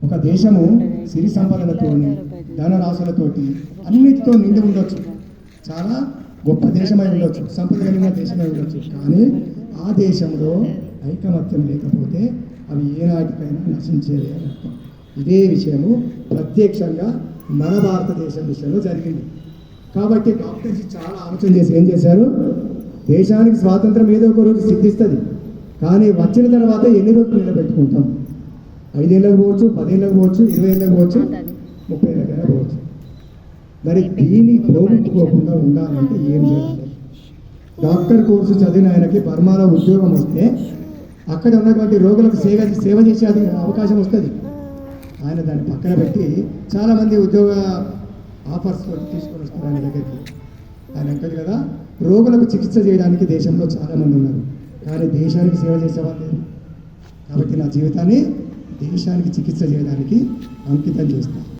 ఒక దేశము సిరి సంపదలతో ధనరాశులతోటి అన్నిటితో నిండి ఉండొచ్చు, చాలా గొప్ప దేశమై ఉండొచ్చు, సంపద కలిగిన దేశమై ఉండొచ్చు. కానీ ఆ దేశంలో ఐకమత్యం లేకపోతే అవి ఏనాటికైనా నశించేదే అని అర్థం. ఇదే విషయము ప్రత్యక్షంగా మన భారతదేశం విషయంలో జరిగింది. కాబట్టి డాక్టర్స్ చాలా ఆలోచన చేసి ఏం చేశారు, దేశానికి స్వాతంత్రం ఏదో ఒక రోజు సిద్ధిస్తుంది, కానీ వచ్చిన తర్వాత ఎన్ని రోజులు నిలబెట్టుకుంటాం? 5 ఏళ్ళకు పోవచ్చు, 10 ఏళ్ళకు పోవచ్చు, 20 ఏళ్ళకు పోవచ్చు, 30 ఏళ్ళకైనా పోవచ్చు. మరి దీన్ని పోగొట్టుకోకుండా ఉండాలంటే ఏం చేయాలి? డాక్టర్ కోర్సు చదివిన ఆయనకి బర్మాలో ఉద్యోగం వస్తే అక్కడ ఉన్నటువంటి రోగులకు సేవ చేసే అవకాశం వస్తుంది. ఆయన దాన్ని పక్కన పెట్టి చాలామంది ఉద్యోగ ఆఫర్స్ తీసుకొని వస్తారు ఆయన దగ్గరికి. ఆయన అంటారు కదా, రోగులకు చికిత్స చేయడానికి దేశంలో చాలామంది ఉన్నారు, కానీ దేశానికి సేవ చేసేవాళ్ళు లేరు. కాబట్టి నా జీవితాన్ని దేశానికి చికిత్స చేయడానికి అంకితం చేస్తాను.